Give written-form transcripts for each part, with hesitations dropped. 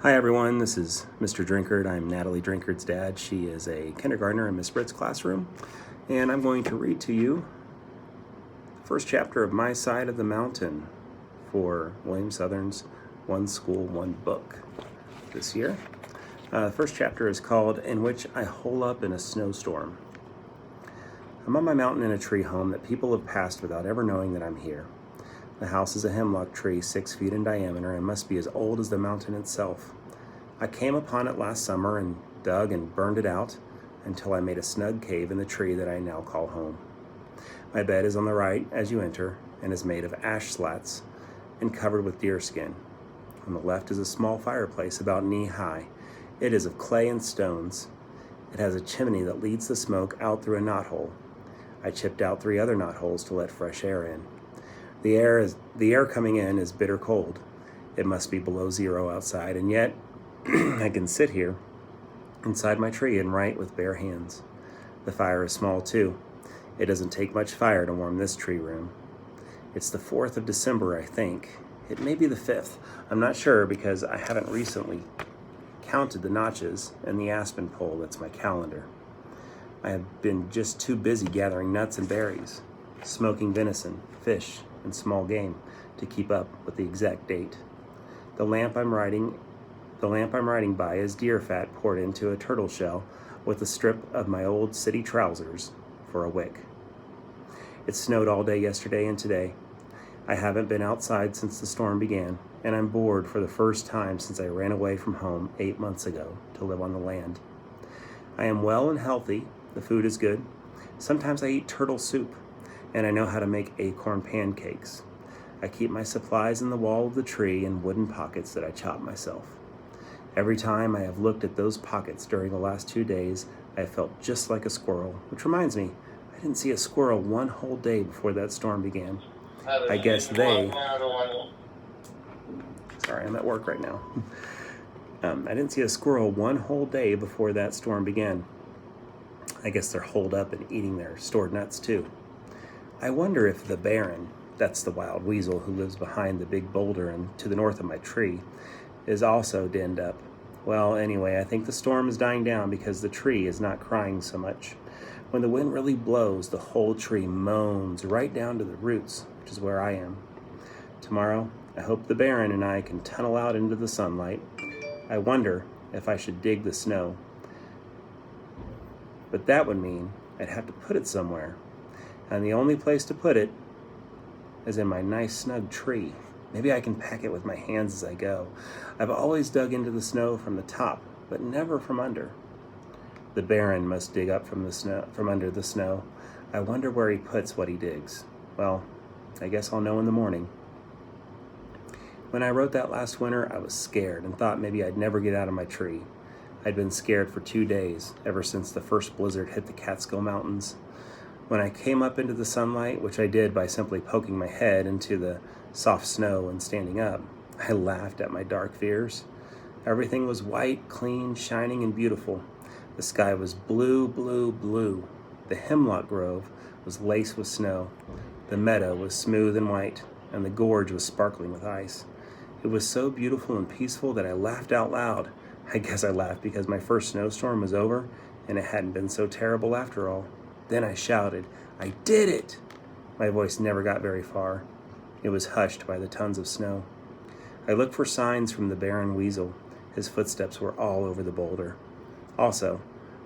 Hi everyone, this is Mr. Drinkard. I'm Natalie Drinkard's dad. She is a kindergartner in Miss Britt's classroom, and I'm going to read to you the first chapter of My Side of the Mountain for William Southern's One School, One Book this year. The first chapter is called In Which I Hole Up in a Snowstorm. I'm on my mountain in a tree home that people have passed without ever knowing that I'm here. The house is a hemlock tree 6 feet in diameter and must be as old as the mountain itself. I came upon it last summer and dug and burned it out until I made a snug cave in the tree that I now call home. My bed is on the right as you enter and is made of ash slats and covered with deerskin. On the left is a small fireplace about knee-high. It is of clay and stones. It has a chimney that leads the smoke out through a knothole. I chipped out 3 other knotholes to let fresh air in. The air coming in is bitter cold. It must be below 0 outside, and yet I can sit here inside my tree and write with bare hands. The fire is small too. It doesn't take much fire to warm this tree room. It's the 4th of December, I think. It may be the 5th. I'm not sure because I haven't recently counted the notches in the aspen pole that's my calendar. I have been just too busy gathering nuts and berries, smoking venison, fish, and small game to keep up with the exact date. The lamp I'm writing by is deer fat poured into a turtle shell with a strip of my old city trousers for a wick. It snowed all day yesterday and today. I haven't been outside since the storm began, and I'm bored for the first time since I ran away from home 8 months ago to live on the land. I am well and healthy. The food is good. Sometimes I eat turtle soup, and I know how to make acorn pancakes. I keep my supplies in the wall of the tree in wooden pockets that I chop myself. Every time I have looked at those pockets during the last 2 days, I have felt just like a squirrel, which reminds me, I didn't see a squirrel one whole day before that storm began. I guess sorry, I'm at work right now. I didn't see a squirrel one whole day before that storm began. I guess they're holed up and eating their stored nuts too. I wonder if the Baron, that's the wild weasel who lives behind the big boulder and to the north of my tree, is also denned up. Well, anyway, I think the storm is dying down because the tree is not crying so much. When the wind really blows, the whole tree moans right down to the roots, which is where I am. Tomorrow, I hope the Baron and I can tunnel out into the sunlight. I wonder if I should dig the snow. But that would mean I'd have to put it somewhere. And the only place to put it is in my nice snug tree. Maybe I can pack it with my hands as I go. I've always dug into the snow from the top, but never from under. The Baron must dig up from under the snow. I wonder where he puts what he digs. Well, I guess I'll know in the morning. When I wrote that last winter, I was scared and thought maybe I'd never get out of my tree. I'd been scared for 2 days, ever since the first blizzard hit the Catskill Mountains. When I came up into the sunlight, which I did by simply poking my head into the soft snow and standing up, I laughed at my dark fears. Everything was white, clean, shining, and beautiful. The sky was blue, blue, blue. The hemlock grove was laced with snow. The meadow was smooth and white, and the gorge was sparkling with ice. It was so beautiful and peaceful that I laughed out loud. I guess I laughed because my first snowstorm was over, and it hadn't been so terrible after all. Then I shouted, "I did it!" My voice never got very far. It was hushed by the tons of snow. I looked for signs from the Baron Weasel. His footsteps were all over the boulder. Also,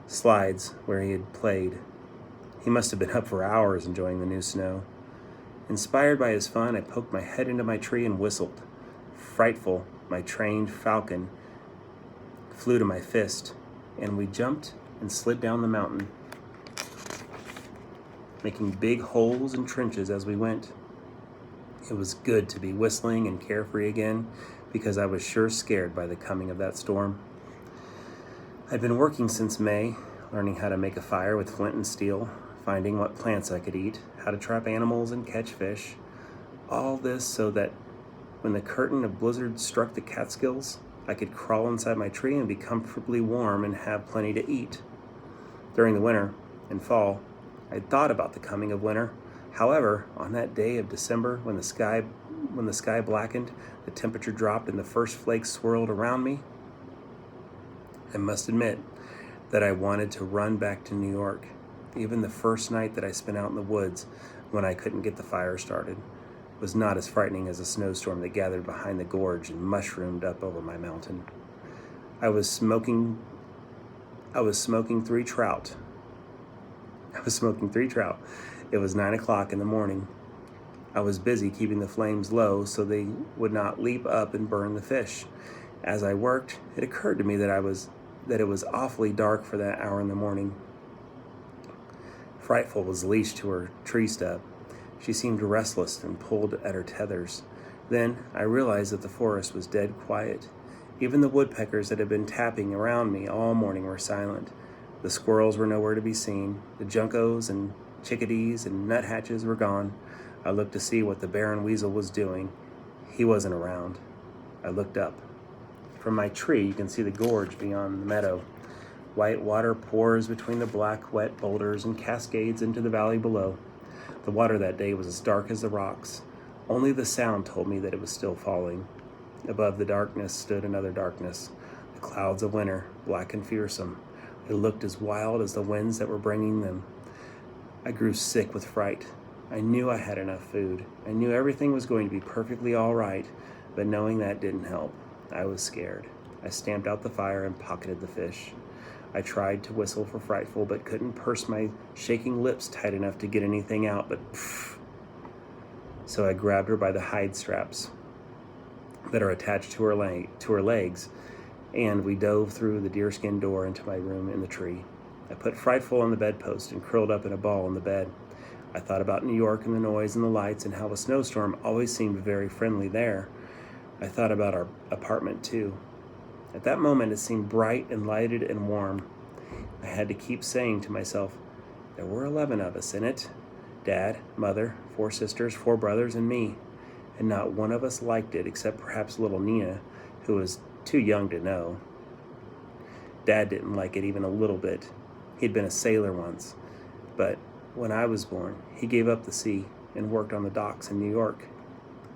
slides where he had played. He must have been up for hours enjoying the new snow. Inspired by his fun, I poked my head into my tree and whistled. Frightful, my trained falcon flew to my fist, and we jumped and slid down the mountain, making big holes and trenches as we went. It was good to be whistling and carefree again, because I was sure scared by the coming of that storm. I'd been working since May, learning how to make a fire with flint and steel, finding what plants I could eat, how to trap animals and catch fish. All this so that when the curtain of blizzard struck the Catskills, I could crawl inside my tree and be comfortably warm and have plenty to eat. During the winter and fall, I'd thought about the coming of winter. However, on that day of December, when the sky blackened, the temperature dropped and the first flakes swirled around me, I must admit that I wanted to run back to New York. Even the first night that I spent out in the woods when I couldn't get the fire started was not as frightening as a snowstorm that gathered behind the gorge and mushroomed up over my mountain. I was smoking 3 trout. It was 9 o'clock in the morning. I was busy keeping the flames low so they would not leap up and burn the fish. As I worked, it occurred to me that it was awfully dark for that hour in the morning. Frightful was leashed to her tree stub. She seemed restless and pulled at her tethers. Then I realized that the forest was dead quiet. Even the woodpeckers that had been tapping around me all morning were silent. The squirrels were nowhere to be seen. The juncos and chickadees and nuthatches were gone. I looked to see what the barren weasel was doing. He wasn't around. I looked up. From my tree, you can see the gorge beyond the meadow. White water pours between the black, wet boulders and cascades into the valley below. The water that day was as dark as the rocks. Only the sound told me that it was still falling. Above the darkness stood another darkness, the clouds of winter, black and fearsome. They looked as wild as the winds that were bringing them. I grew sick with fright. I knew I had enough food. I knew everything was going to be perfectly all right, but knowing that didn't help. I was scared. I stamped out the fire and pocketed the fish. I tried to whistle for Frightful, but couldn't purse my shaking lips tight enough to get anything out, but pfft. So I grabbed her by the hide straps that are attached to her legs, and we dove through the deerskin door into my room in the tree. I put Frightful on the bedpost and curled up in a ball in the bed. I thought about New York and the noise and the lights and how a snowstorm always seemed very friendly there. I thought about our apartment too. At that moment, it seemed bright and lighted and warm. I had to keep saying to myself, there were 11 of us in it. Dad, Mother, 4 sisters, 4 brothers, and me. And not one of us liked it except perhaps little Nina, who was too young to know. Dad didn't like it even a little bit. He'd been a sailor once. But when I was born, he gave up the sea and worked on the docks in New York.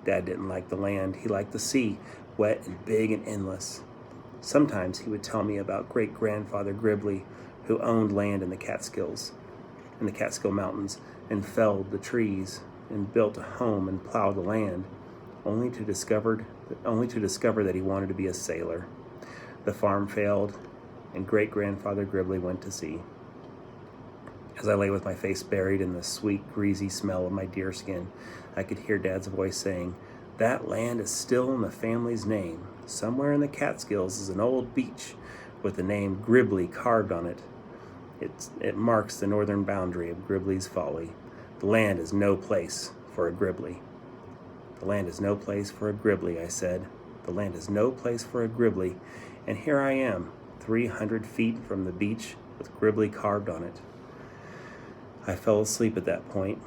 Dad didn't like the land. He liked the sea, wet and big and endless. Sometimes he would tell me about great-grandfather Gribley, who owned land in the Catskill Mountains, and felled the trees and built a home and plowed the land, only to discover that he wanted to be a sailor. The farm failed, and great-grandfather Gribley went to sea. As I lay with my face buried in the sweet, greasy smell of my deerskin, I could hear Dad's voice saying, that land is still in the family's name. Somewhere in the Catskills is an old beach with the name Gribley carved on it. It marks the northern boundary of Gribley's Folly. The land is no place for a Gribley. The land is no place for a Gribley, I said. The land is no place for a Gribley. And here I am, 300 feet from the beach with Gribley carved on it. I fell asleep at that point.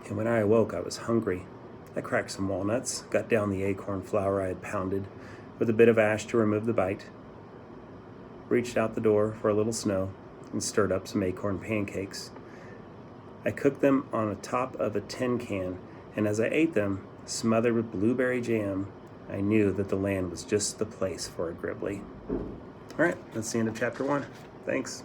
And when I awoke, I was hungry. I cracked some walnuts, got down the acorn flour I had pounded with a bit of ash to remove the bite, reached out the door for a little snow, and stirred up some acorn pancakes. I cooked them on the top of a tin can, and as I ate them, smothered with blueberry jam, I knew that the land was just the place for a Gribley. All right, that's the end of chapter 1. Thanks.